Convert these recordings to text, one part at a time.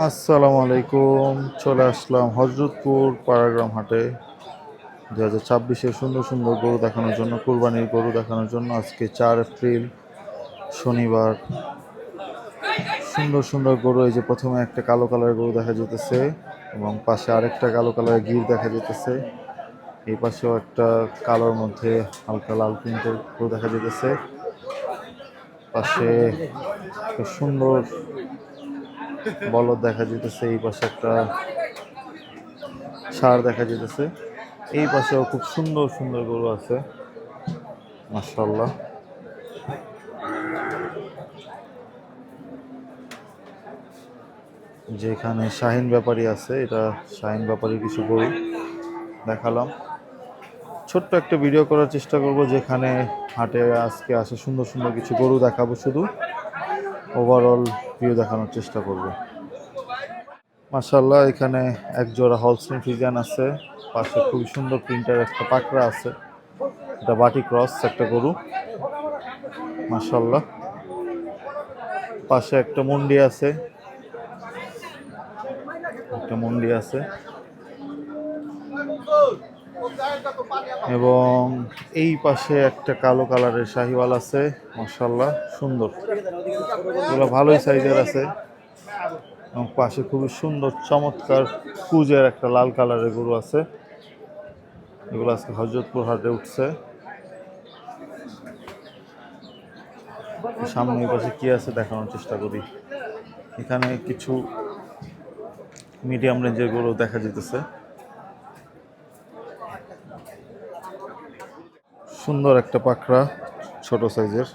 আসসালামু আলাইকুম। চলে আসলাম হজরতপুর পাড়াগ্রাম হাটে 2026-এর সুন্দর সুন্দর গরু দেখানোর জন্য, কুরবানির গরু দেখানোর জন্য। আজকে 4 এপ্রিল, শনিবার। সুন্দর সুন্দর গরু। এই যে প্রথমে একটা কালো কালারের গরু দেখা যেতেছে এবং পাশে আরেকটা কালো কালারের গির দেখা যেতেছে। এই পাশেও একটা কালোর মধ্যে হালকা লাল প্রিন্টের গরু দেখা যেতেছে। পাশে একটা সুন্দর বলদ দেখা যেতেছে। এই পাশে একটা ষাঁড় দেখা যেতেছে। এই পাশেও খুব সুন্দর সুন্দর গরু আছে, মাশাআল্লাহ। যেখানে শাহিন ব্যাপারী আছে, এটা শাহিন ব্যাপারীর কিছু গরু দেখালাম। ছোট্ট একটা ভিডিও করার চেষ্টা করব, যেখানে হাটে আজকে আসে সুন্দর সুন্দর কিছু গরু দেখাবো। শুধু ওভারঅল ভিউ দেখানোর চেষ্টা করব। মাশাআল্লাহ, এখানে এক জোড়া হলস্টেইন ফ্রিজিয়ান আছে। পাশে খুবই সুন্দর প্রিন্টার একটা পাকড়া আছে। এটা বাটি ক্রস একটা গরু, মাশাআল্লাহ। পাশে একটা মুন্ডি আছে, এবং এই পাশে একটা কালো কালারের শাহিওয়াল আছে, মাশাআল্লাহ সুন্দর। এগুলো ভালোই সাইজের আছে। এবং পাশে খুবই সুন্দর চমৎকার কুজের একটা লাল কালারের গরু আছে। এগুলো আজকে হজরতপুর হাটে উঠছে। সামনে এই পাশে কি আছে দেখানোর চেষ্টা করি। এখানে কিছু মিডিয়াম রেঞ্জের গরু দেখা যেতেছে। সুন্দর একটা পাকড়া, ছোট সাইজের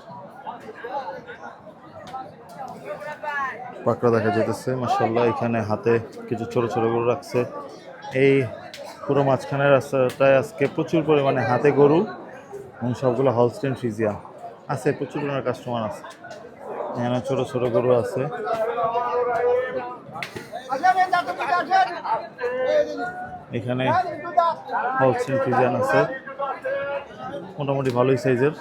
পাকড়া দেখা যেতেছে, মাশাআল্লাহ। এখানে হাতে কিছু ছোট ছোট গরু রাখছে। এই পুরো মাঝখানের রাস্তাটায় আজকে প্রচুর পরিমাণে হাতে গরু, এবং সবগুলো হলস্টেইন ফ্রিজিয়ান আছে। প্রচুর পরিমাণে কাস্টমার আছে। এখানে ছোট ছোট গরু আছে। এখানে হলস্টেইন ফ্রিজিয়ান আছে, মোটামুটি ভালোই সাইজের।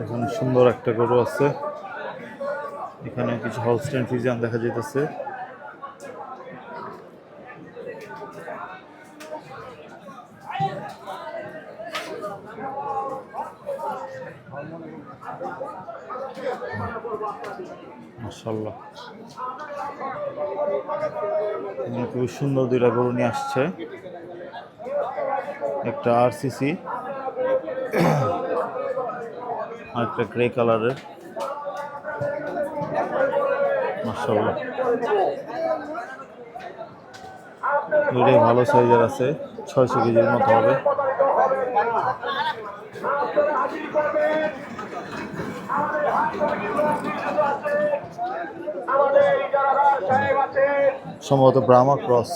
এখানে সুন্দর একটা গরু আছে। এখানে কিছু হলস্টেইন ফ্রিজিয়ান দেখা যেতেছে। মাশাআল্লাহ, খুবই সুন্দর দুইটা গরু নিয়ে আসছে। একটা আরসিসি আর একটা গ্রে কালারের, মাশাআল্লাহ। দুইটাই ভালো সাইজের আছে, 600 কেজির মতো হবে। সম্ভবত ব্রাহ্মা ক্রস।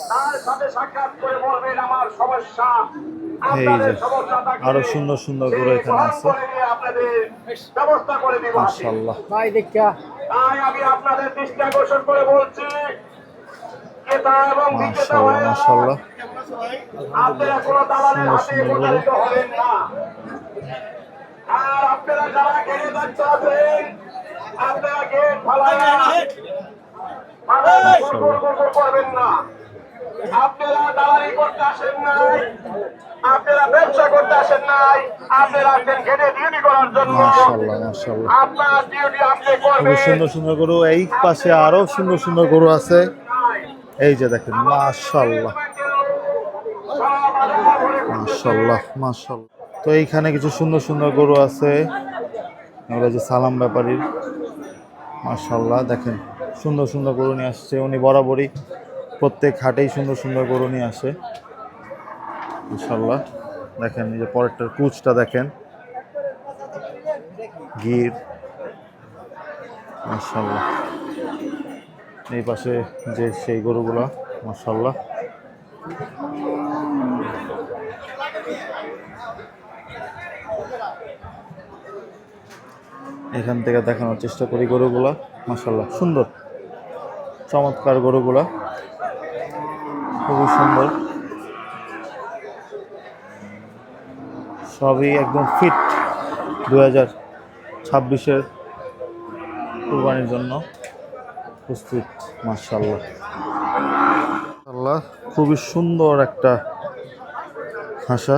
এই যে আরো সুন্দর সুন্দর গরু এখানে আছে, মাশাআল্লাহ। আমি আপনাদের দৃষ্টি আকর্ষণ করে বলছি, মাশাআল্লাহ মাশাআল্লাহ, আপনারা কোনো দালালের হাতে প্রতারিত হবেন না। আর আপনারা যারা গেটে যাচ্ছে আছেন, আপনারা গেট ফালায়া করবেন না। আপনারা দালালি করতে আসেন নাই, আপনারা ব্যবসা করতে আসেন নাই, আপনারা আসেন গেটে ডিউটি করার জন্য। মাশাআল্লাহ মাশাআল্লাহ, আপনার ডিউটি আপনি করবেন। সুন্দর সুন্দর গরু। এই পাশে আরো সুন্দর সুন্দর গরু আছে। এই যে দেখেন, মাশাআল্লাহ মাশাআল্লাহ মাশাআল্লাহ। তো এইখানে কিছু সুন্দর সুন্দর গরু আছে। এগুলো যে সালাম ব্যাপারীর, মাশাআল্লাহ। দেখেন সুন্দর সুন্দর গরু নিয়ে আসছে উনি। বরাবরই প্রত্যেক হাটেই সুন্দর সুন্দর গরু নিয়ে আসে, মাশাআল্লাহ। দেখেন এই যে পরেরটার কুচটা দেখেন, গির, মাশাআল্লাহ। এই পাশে যে সেই গরুগুলা, মাশাআল্লাহ। এখান থেকে দেখানোর চেষ্টা করি গরুগুলা, মাশাআল্লাহ সুন্দর চমৎকার গরুগুলা। খুবই সুন্দর, সবই একদম ফিট 2026-এর কুরবানির জন্য প্রস্তুত। মাশাআল্লাহ, আল্লাহ খুবই সুন্দর একটা হাসা,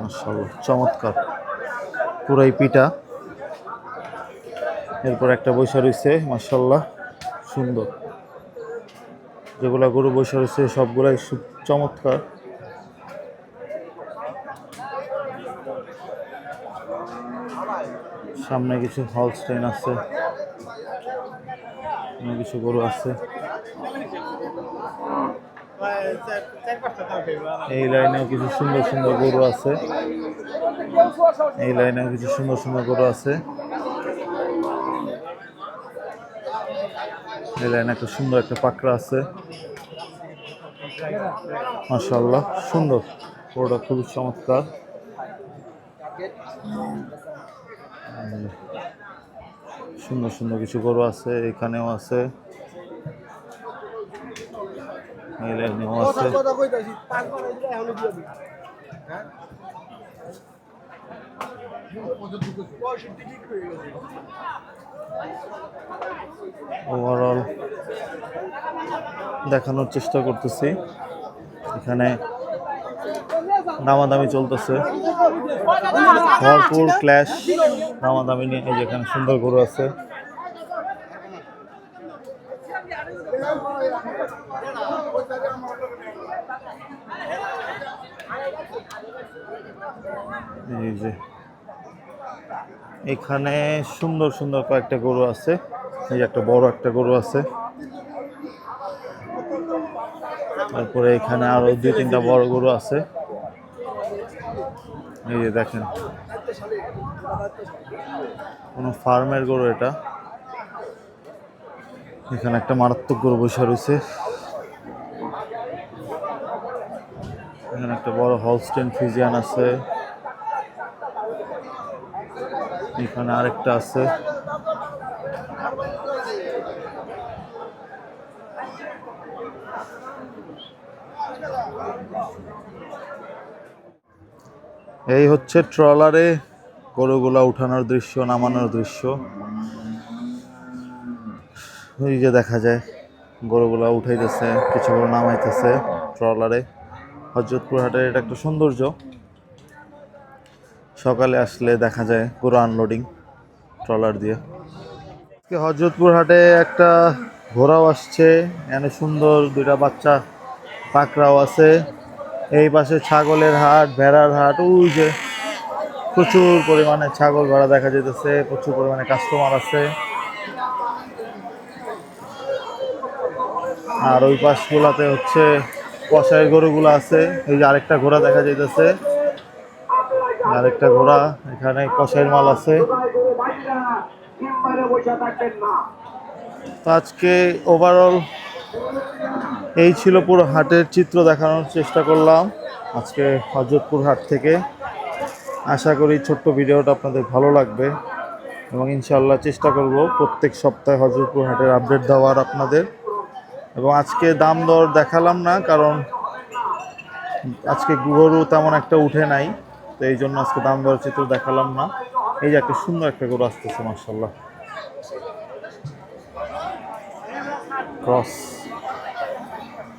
মাশাআল্লাহ চমৎকার, পুরাই পিটা। এরপর একটা বৈশা রয়েছে, মাশাআল্লাহ সুন্দর। যেগুলা গরু বৈশা রয়েছে সবগুলাই চমৎকার। সামনে কিছু হলস্টেইন আছে, কিছু গরু আছে। এই লাইনেও কিছু সুন্দর সুন্দর গরু আছে, এই লাইনেও কিছু সুন্দর সুন্দর গরু আছে। এই লাইনে একটা সুন্দর একটা পাকড়া আছে, মাশাআল্লাহ সুন্দর, গরুটা খুবই চমৎকার। সুন্দর সুন্দর কিছু গরু আছে, এখানেও আছে, এই লাইনেও আছে। ওভারঅল দেখানোর চেষ্টা করতেছি। এখানে দামাদামি চলতেছে, ভরপুর ক্ল্যাশ দামাদামি নিয়ে। এই যে এখানে সুন্দর গরু আছে, এই যে এখানে সুন্দর সুন্দর কয়েকটা গরু আছে। এই যে একটা বড় একটা গরু আছে, তারপরে এখানে আরো 2-3টা বড় গরু আছে। এই যে দেখেন, কোন ফার্মের গরু এটা। এখানে একটা মারাত্মক গরু বসে রয়েছে, এখানে একটা বড় হলস্টেইন ফ্রিজিয়ান আছে, এখানে আরেকটা আছে। এই হচ্ছে ট্রলারে গরুগুলা উঠানোর দৃশ্য, নামানোর দৃশ্য। ওই যে দেখা যায় গরুগুলা উঠাইতেছে, কিছু গরু নামাইতেছে ট্রলারে। হযরতপুর হাটের এটা একটা সৌন্দর্য, সকালে আসলে দেখা যায় গরু আনলোডিং ট্রলার দিয়ে। হযরতপুর হাটে একটা ঘোড়াও আসছে, এখানে সুন্দর 2টা বাচ্চা পাকড়াও আছে। এই পাশে ছাগলের হাট, ভেড়ার হাট, ওই যে প্রচুর পরিমাণে ছাগল ভেড়া দেখা যেতেছে, প্রচুর পরিমাণে কাস্টমার আছে। আর ওই পাশগুলাতে হচ্ছে কষাই গরুগুলো আছে। এই যে আরেকটা ঘোড়া দেখা যাইতেছে, আরেকটা ঘোড়া, এখানে কষাইয়ের মাল আছে। তো আজকে ওভারঅল এই ছিল পুরো হাটের চিত্র দেখানোর চেষ্টা করলাম আজকে হযরতপুর হাট থেকে। আশা করি ছোট্ট ভিডিওটা আপনাদের ভালো লাগবে এবং ইনশাআল্লাহ চেষ্টা করব প্রত্যেক সপ্তাহে হযরতপুর হাটের আপডেট দেওয়ার আপনাদের। এবং আজকে দাম দর দেখালাম না, কারণ আজকে গরু তেমন একটা উঠে নাই, তো এই জন্য আজকে দাম দর চিত্র দেখালাম না। এই যে একটা সুন্দর একটা গরু আসতেছে, মাশাআল্লাহ ক্রস।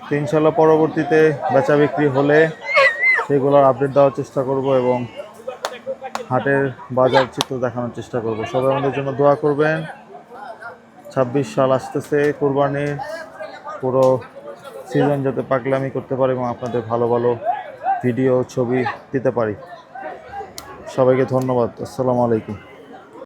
তো ইনশাআল্লাহ পরবর্তীতে বেচা বিক্রি হলে সেগুলোর আপডেট দেওয়ার চেষ্টা করব এবং হাটের বাজার চিত্র দেখানোর চেষ্টা করব। সবাই আমাদের জন্য দোয়া করবেন। 26 সাল আসতেছে, কুরবানির পুরো সিজন যাতে পাগলামি করতে পারি এবং আপনাদের ভালো ভালো ভিডিও ছবি দিতে পারি। সবাইকে ধন্যবাদ। আসসালামু আলাইকুম।